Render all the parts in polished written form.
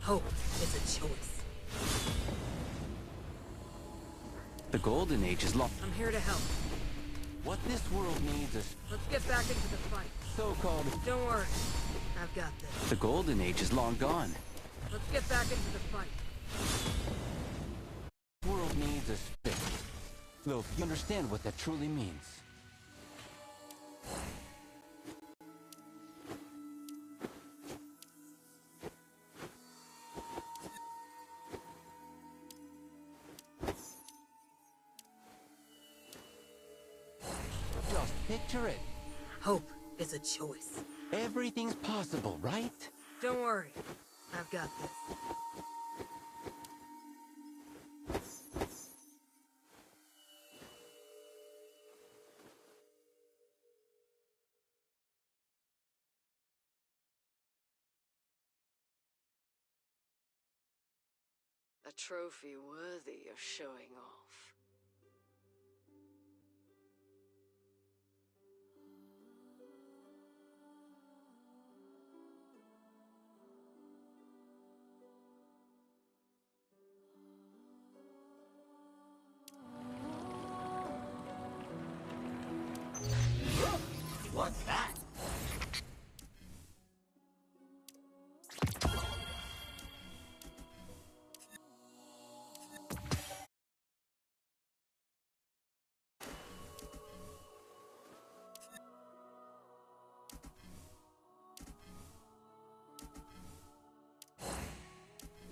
Hope is a choice. The Golden Age is long. I'm here to help. What this world needs is Let's get back into the fight. so-called... Don't worry. I've got this. The Golden Age is long gone. Let's get back into the fight. The world needs is fixed. Though you understand what that truly means. Just picture it. Hope is a choice. Everything's possible, right? Don't worry. I've got this. A trophy worthy of showing off. What's that?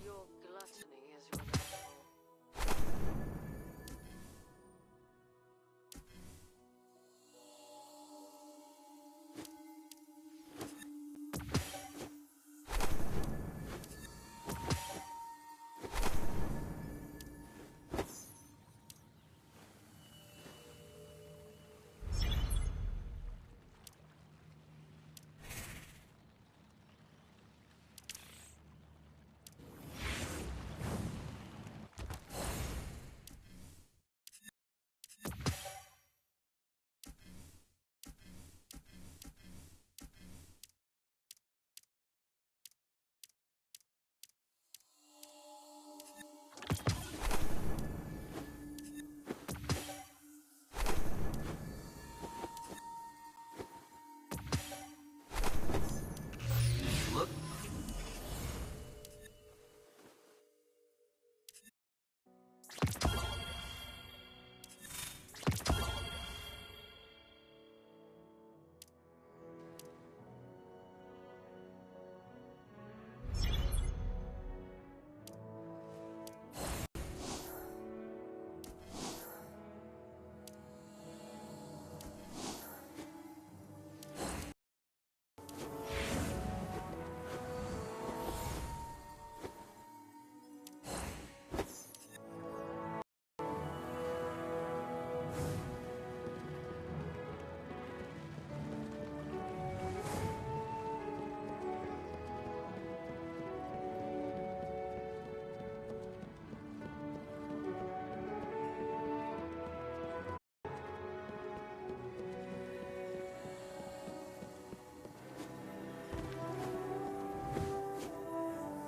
Your gluttony is remarkable. Look.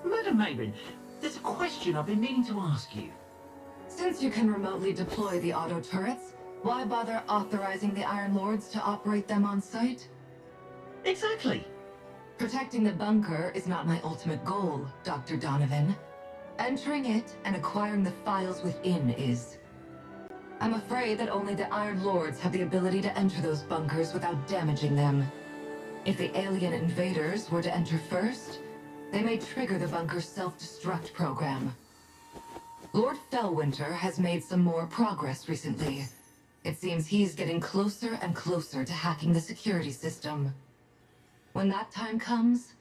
Madam Maven, there's a question I've been meaning to ask you. Since you can remotely deploy the auto turrets, why bother authorizing the Iron Lords to operate them on site? Exactly. Protecting the bunker is not my ultimate goal, Dr. Donovan. Entering it and acquiring the files within is. I'm afraid that only the Iron Lords have the ability to enter those bunkers without damaging them. If the alien invaders were to enter first, they may trigger the bunker's self-destruct program. Lord Fellwinter has made some more progress recently. It seems he's getting closer and closer to hacking the security system. When that time comes,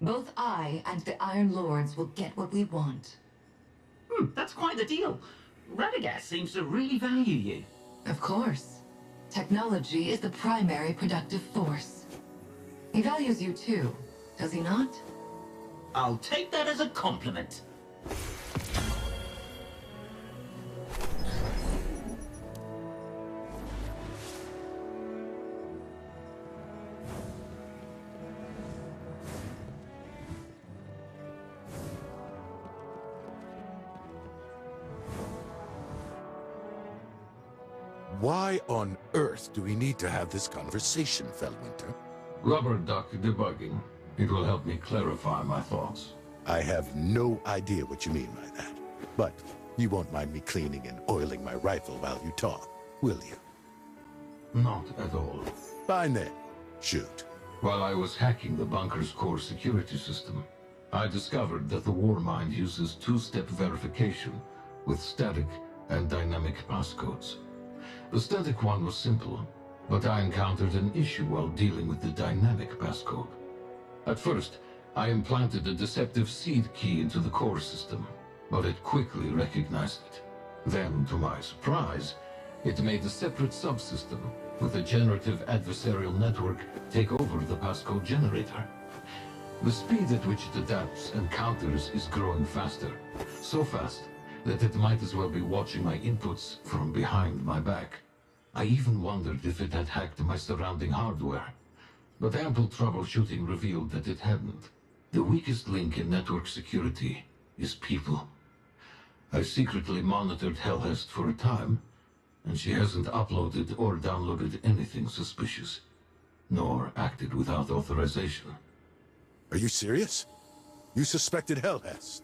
both I and the Iron Lords will get what we want. That's quite the deal. Radagast seems to really value you. Of course. Technology is the primary productive force. He values you too, does he not? I'll take that as a compliment. Why on earth do we need to have this conversation, Fellwinter? Rubber duck debugging. It will help me clarify my thoughts. I have no idea what you mean by that. But you won't mind me cleaning and oiling my rifle while you talk, will you? Not at all. Fine then. Shoot. While I was hacking the bunker's core security system, I discovered that the Warmind uses two-step verification with static and dynamic passcodes. The static one was simple, but I encountered an issue while dealing with the dynamic passcode. At first, I implanted a deceptive seed key into the core system, but it quickly recognized it. Then, to my surprise, it made a separate subsystem with a generative adversarial network take over the passcode generator. The speed at which it adapts and counters is growing faster, so fast that it might as well be watching my inputs from behind my back. I even wondered if it had hacked my surrounding hardware, but ample troubleshooting revealed that it hadn't. The weakest link in network security is people. I secretly monitored Hellhest for a time, and she hasn't uploaded or downloaded anything suspicious, nor acted without authorization. Are you serious? You suspected Hellhest?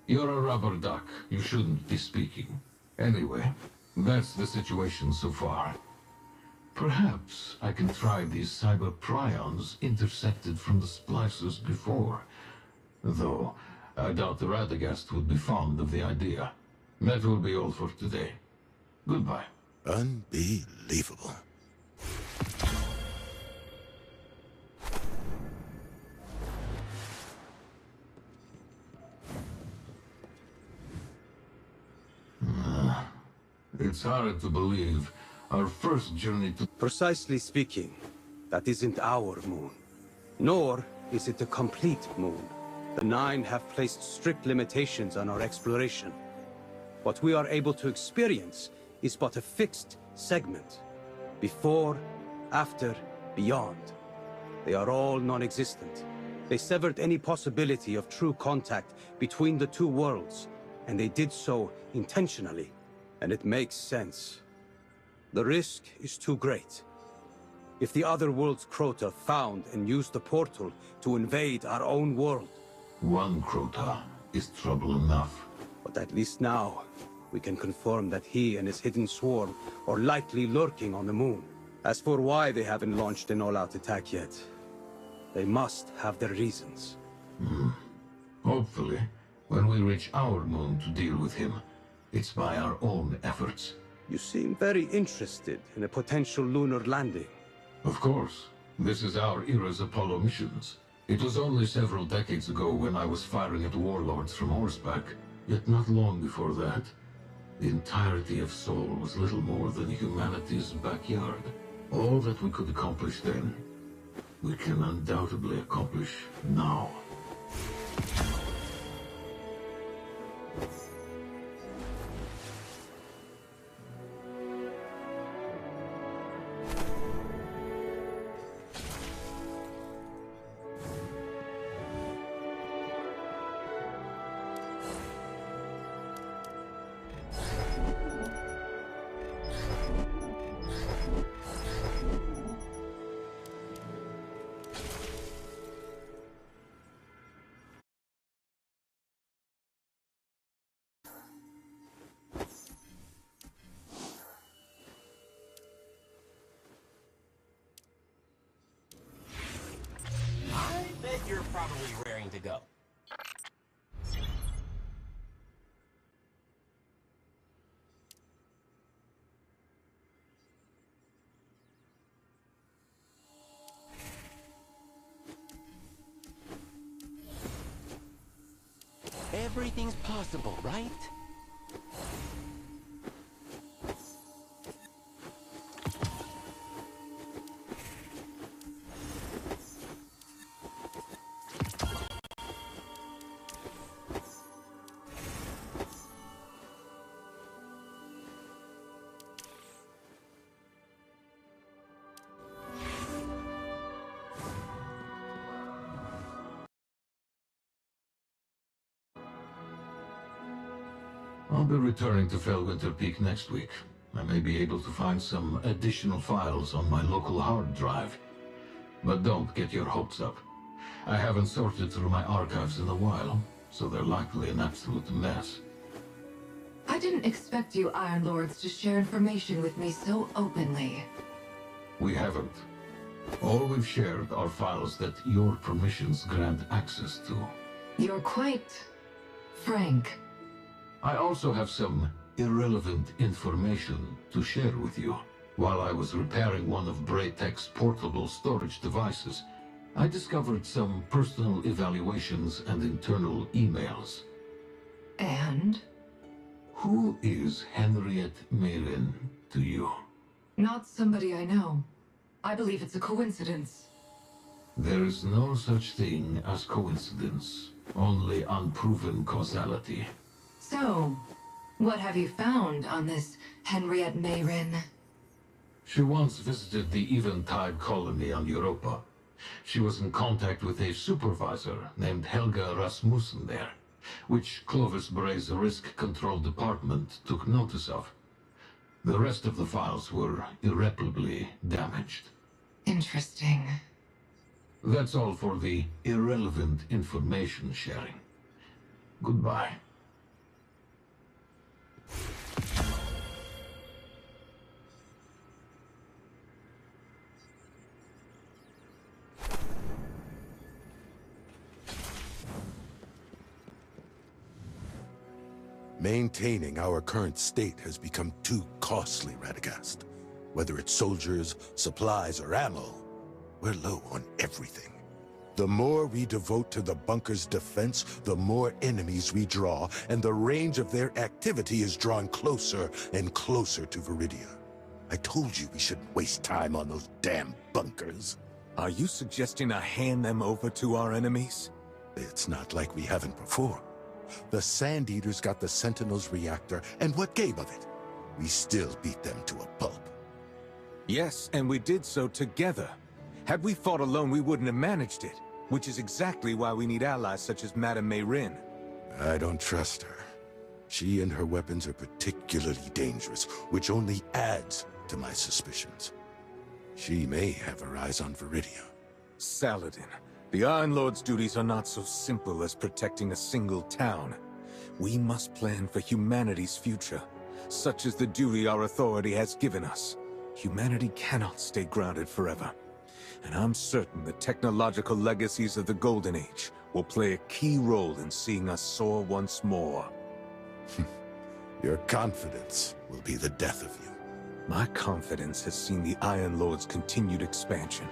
You're a rubber duck. You shouldn't be speaking. Anyway, that's the situation so far. Perhaps I can try these cyber prions intercepted from the splicers before. Though, I doubt the Radagast would be fond of the idea. That will be all for today. Goodbye. Unbelievable. It's hard to believe. Our first journey to... Precisely speaking, that isn't our moon. Nor is it a complete moon. The Nine have placed strict limitations on our exploration. What we are able to experience is but a fixed segment. Before, after, beyond. They are all non-existent. They severed any possibility of true contact between the two worlds, and they did so intentionally. And it makes sense. The risk is too great. If the other world's Crota found and used the portal to invade our own world... One Crota is trouble enough. But at least now, we can confirm that he and his hidden swarm are likely lurking on the moon. As for why they haven't launched an all-out attack yet, they must have their reasons. Hopefully, when we reach our moon to deal with him, it's by our own efforts. You seem very interested in a potential lunar landing. Of course. This is our era's Apollo missions. It was only several decades ago when I was firing at warlords from horseback. Yet not long before that, the entirety of Sol was little more than humanity's backyard. All that we could accomplish then, we can undoubtedly accomplish now. I bet you're probably raring to go. Everything's possible, right? I'll be returning to Fellwinter Peak next week. I may be able to find some additional files on my local hard drive. But don't get your hopes up. I haven't sorted through my archives in a while, so they're likely an absolute mess. I didn't expect you Iron Lords to share information with me so openly. We haven't. All we've shared are files that your permissions grant access to. You're quite frank. I also have some irrelevant information to share with you. While I was repairing one of Braytech's portable storage devices, I discovered some personal evaluations and internal emails. And? Who is Henriette Mayrin to you? Not somebody I know. I believe it's a coincidence. There is no such thing as coincidence, only unproven causality. So, what have you found on this Henriette Mayrin? She once visited the Eventide colony on Europa. She was in contact with a supervisor named Helga Rasmussen there, which Clovis Bray's risk control department took notice of. The rest of the files were irreparably damaged. Interesting. That's all for the irrelevant information sharing. Goodbye. Maintaining our current state has become too costly, Radagast. Whether it's soldiers, supplies, or ammo, we're low on everything. The more we devote to the bunker's defense, the more enemies we draw, and the range of their activity is drawn closer and closer to Viridia. I told you we shouldn't waste time on those damn bunkers. Are you suggesting I hand them over to our enemies? It's not like we haven't before. The Sand Eaters got the Sentinel's reactor, and what came of it? We still beat them to a pulp. Yes, and we did so together. Had we fought alone, we wouldn't have managed it, which is exactly why we need allies such as Madame Mayrin. I don't trust her. She and her weapons are particularly dangerous, which only adds to my suspicions. She may have her eyes on Viridia. Saladin, the Iron Lord's duties are not so simple as protecting a single town. We must plan for humanity's future, such as the duty our authority has given us. Humanity cannot stay grounded forever. And I'm certain the technological legacies of the Golden Age will play a key role in seeing us soar once more. Your confidence will be the death of you. My confidence has seen the Iron Lord's continued expansion,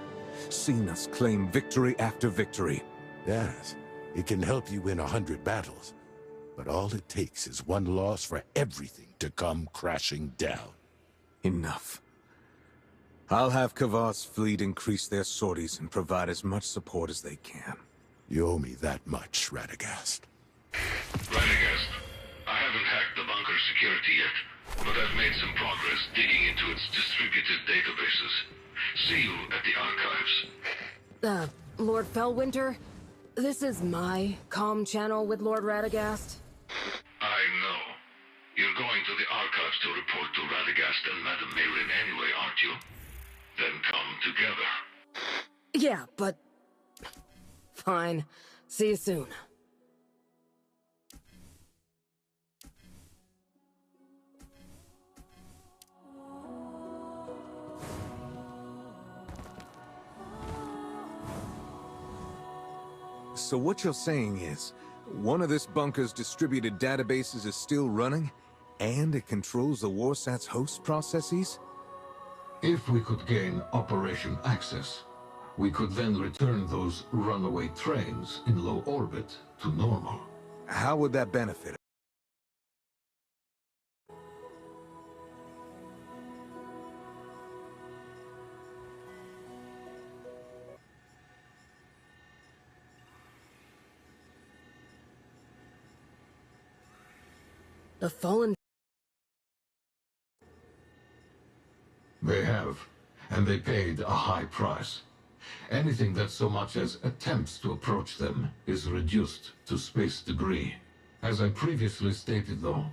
seen us claim victory after victory. Yes, it can help you win 100 battles, but all it takes is one loss for everything to come crashing down. Enough. I'll have Kavar's fleet increase their sorties and provide as much support as they can. You owe me that much, Radagast. Radagast, I haven't hacked the bunker's security yet, but I've made some progress digging into its distributed databases. See you at the archives. Lord Fellwinter? This is my comm channel with Lord Radagast. I know. You're going to the archives to report to Radagast and Madame Mayrin anyway, aren't you? Then come together. Yeah, but... Fine. See you soon. So what you're saying is, one of this bunker's distributed databases is still running, and it controls the Warsat's host processes? If we could gain Operation Access, we could then return those runaway trains in low orbit to normal. How would that benefit? The Fallen... They have, and they paid a high price. Anything that so much as attempts to approach them is reduced to space debris. As I previously stated though,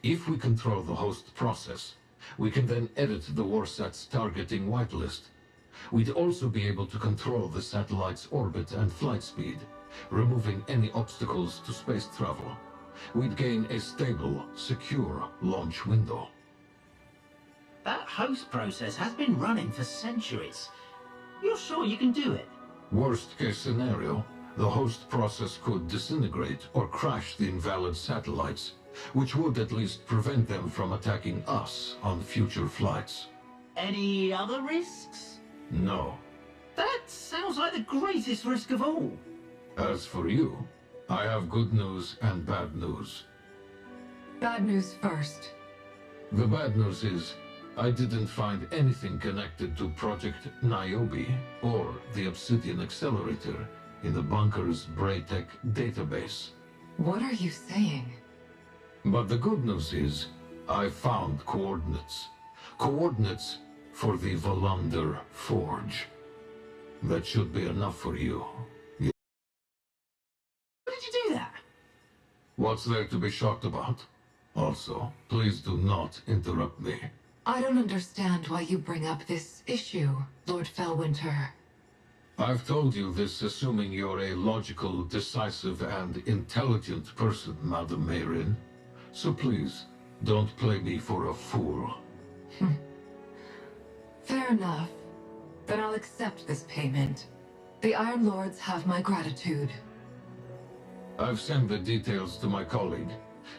if we control the host process, We can then edit the Warsat's targeting whitelist. We'd also be able to control the satellite's orbit and flight speed, removing any obstacles to space travel. We'd gain a stable, secure launch window. That host process has been running for centuries. You're sure you can do it? Worst case scenario, the host process could disintegrate or crash the invalid satellites, which would at least prevent them from attacking us on future flights. Any other risks? No. That sounds like the greatest risk of all. As for you, I have good news and bad news. Bad news first. The bad news is, I didn't find anything connected to Project Niobe or the Obsidian Accelerator in the bunker's Braytech database. What are you saying? But the good news is, I found coordinates. Coordinates for the Volander Forge. That should be enough for you. How did you do that? What's there to be shocked about? Also, please do not interrupt me. I don't understand why you bring up this issue, Lord Fellwinter. I've told you this assuming you're a logical, decisive, and intelligent person, Madame Mayrin. So please, don't play me for a fool. Fair enough. Then I'll accept this payment. The Iron Lords have my gratitude. I've sent the details to my colleague.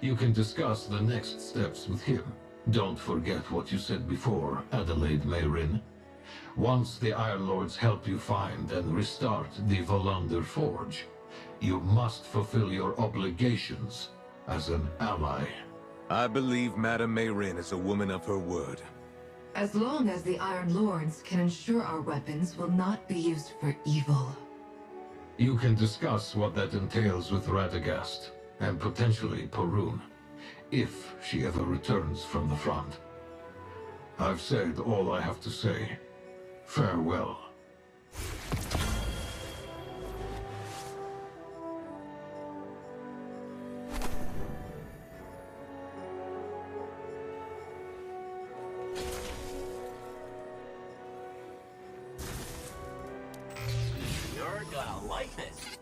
You can discuss the next steps with him. Don't forget what you said before, Adelaide Mayrin. Once the Iron Lords help you find and restart the Volander Forge, you must fulfill your obligations as an ally. I believe Madame Mayrin is a woman of her word. As long as the Iron Lords can ensure our weapons will not be used for evil. You can discuss what that entails with Radagast, and potentially Perun, if she ever returns from the front. I've said all I have to say. Farewell. You're gonna like this.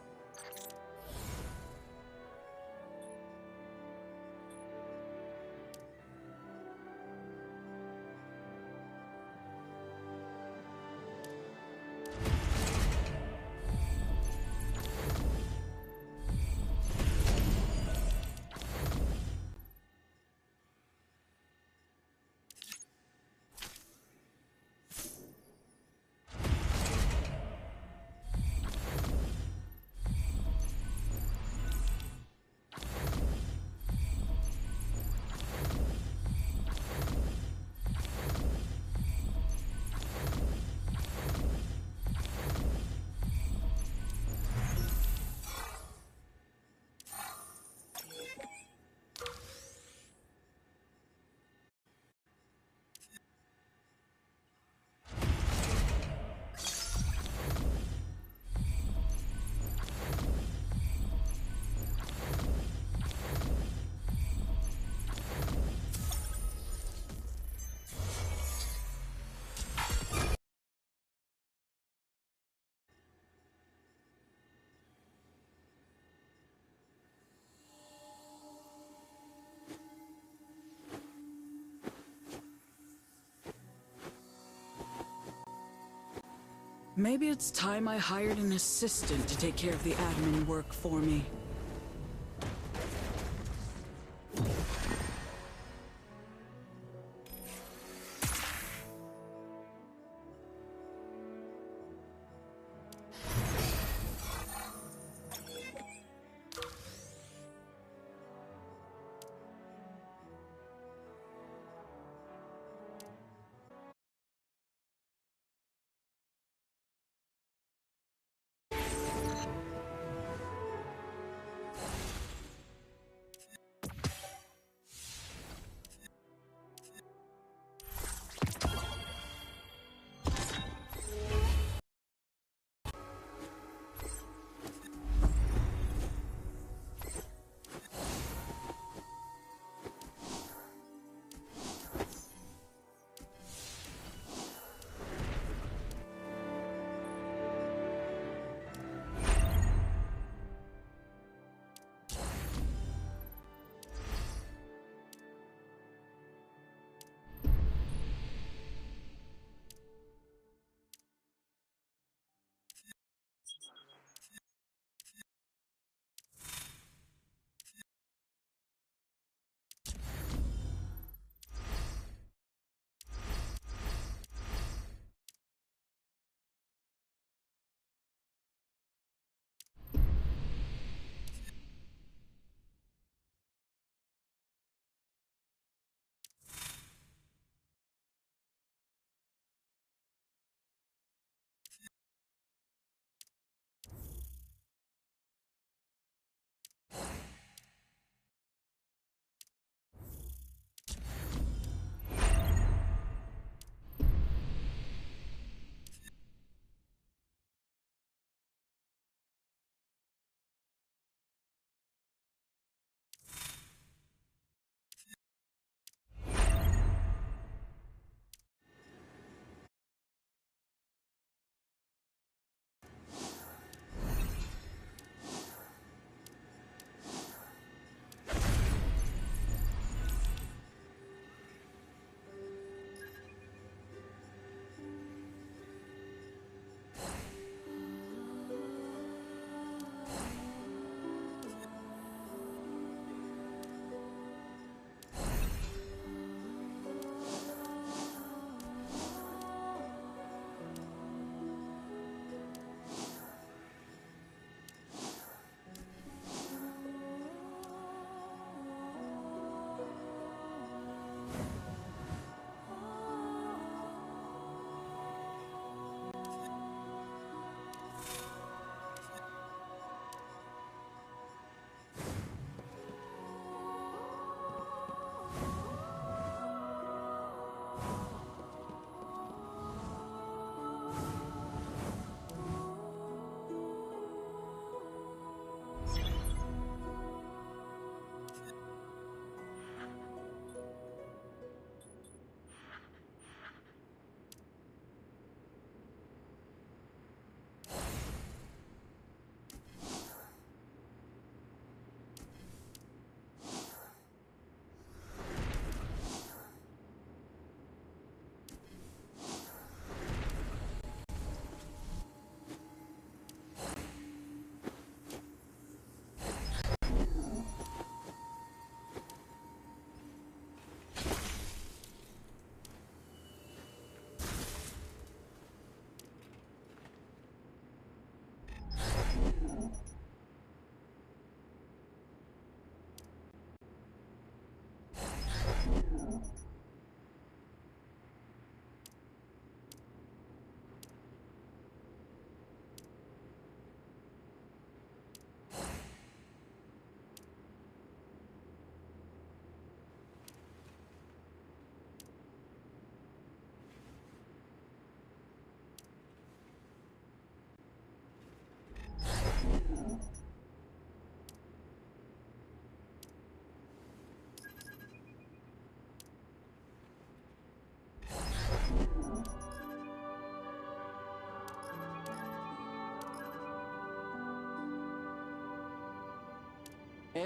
Maybe it's time I hired an assistant to take care of the admin work for me.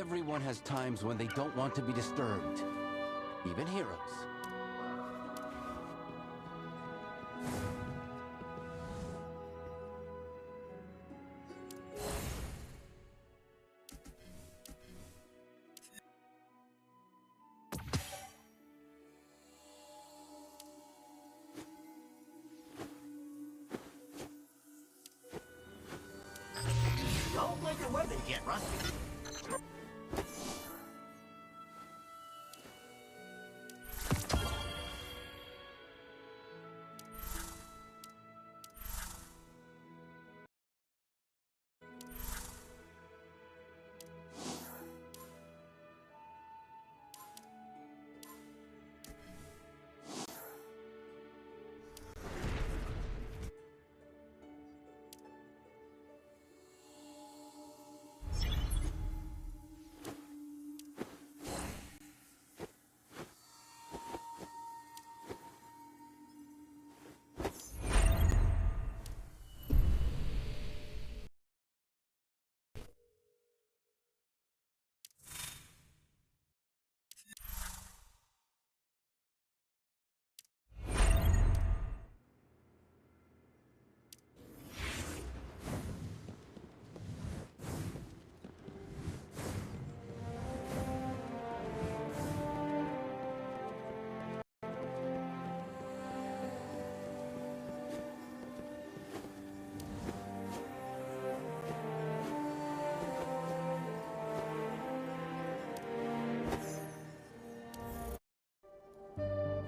Everyone has times when they don't want to be disturbed. Even heroes. Don't let your weapon get rusty.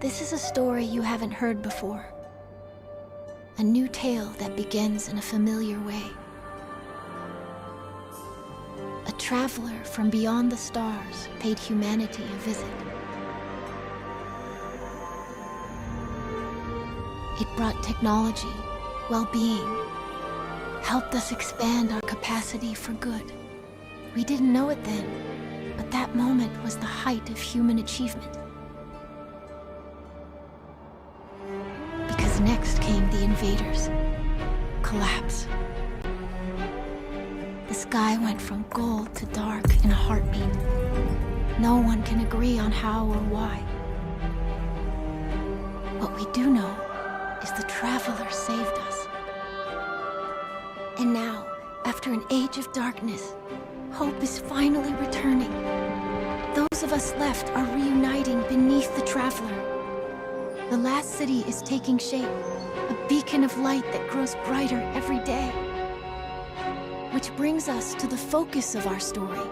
This is a story you haven't heard before. A new tale that begins in a familiar way. A traveler from beyond the stars paid humanity a visit. It brought technology, well-being, helped us expand our capacity for good. We didn't know it then, but that moment was the height of human achievement. Because next came the invaders. Collapse. The sky went from gold to dark in a heartbeat. No one can agree on how or why. What we do know is the Traveler saved us. And now, after an age of darkness, hope is finally returning. Those of us left are reuniting beneath the Traveler. The last city is taking shape, a beacon of light that grows brighter every day. Which brings us to the focus of our story.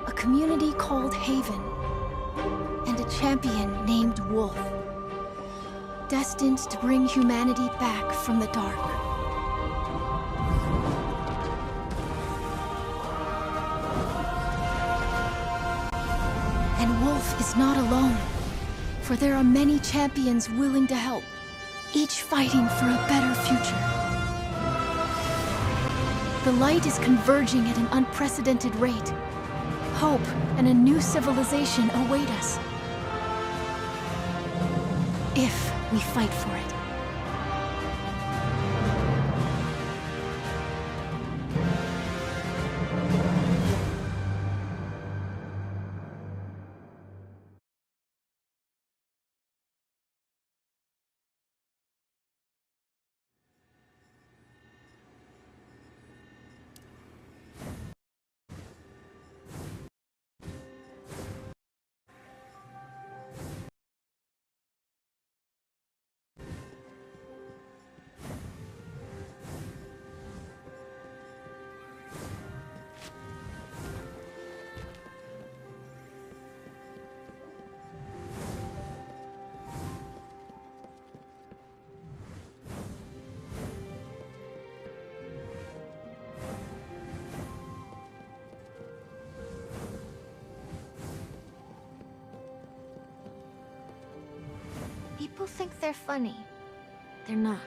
A community called Haven, and a champion named Wolf. Destined to bring humanity back from the dark. And Wolf is not alone, for there are many champions willing to help, each fighting for a better future. The light is converging at an unprecedented rate. Hope and a new civilization await us. If we fight for it. People think they're funny. They're not.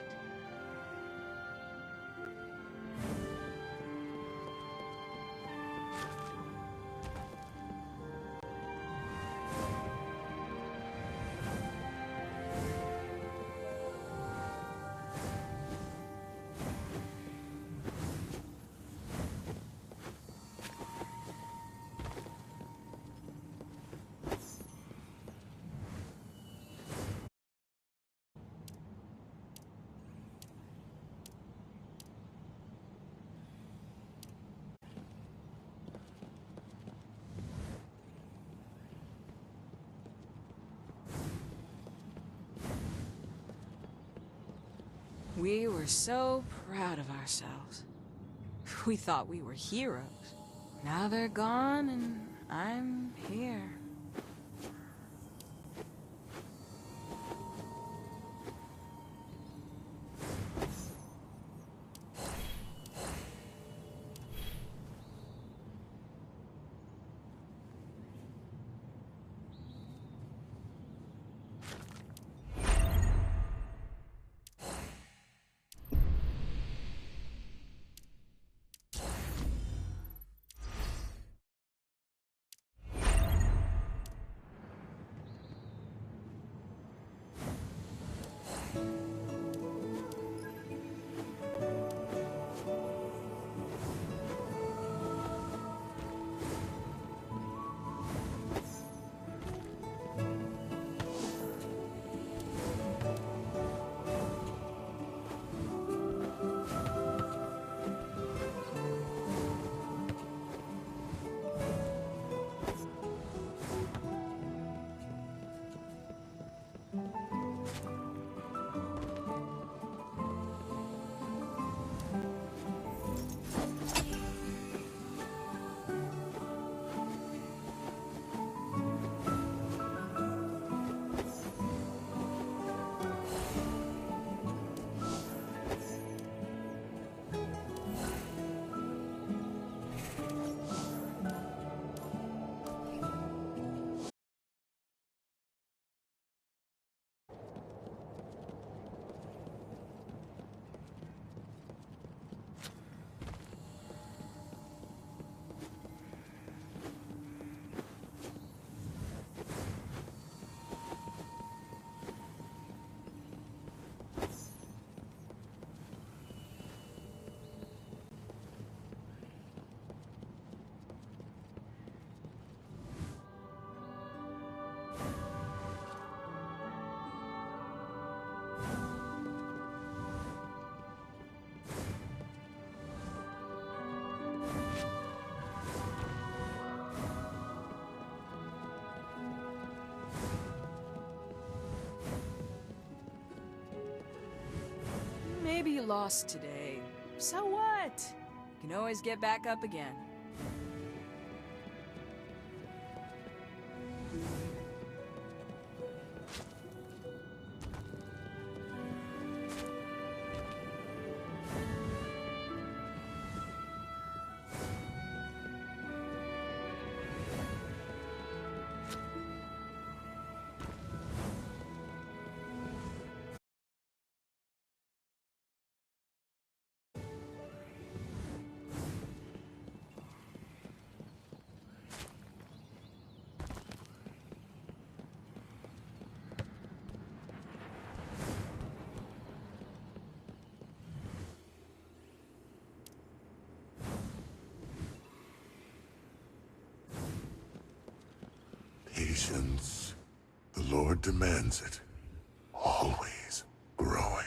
We were so proud of ourselves. We thought we were heroes. Now they're gone, and I'm here. Maybe you lost today. So what? You can always get back up again. Patience. The Lord demands it. Always growing.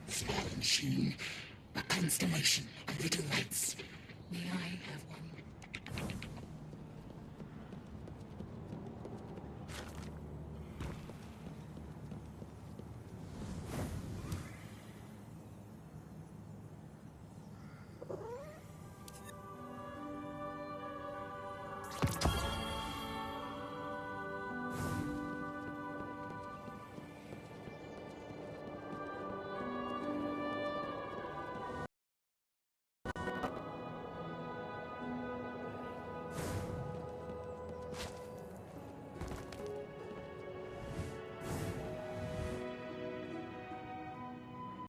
Fallen Sheen, a constellation of little lights. May I have one?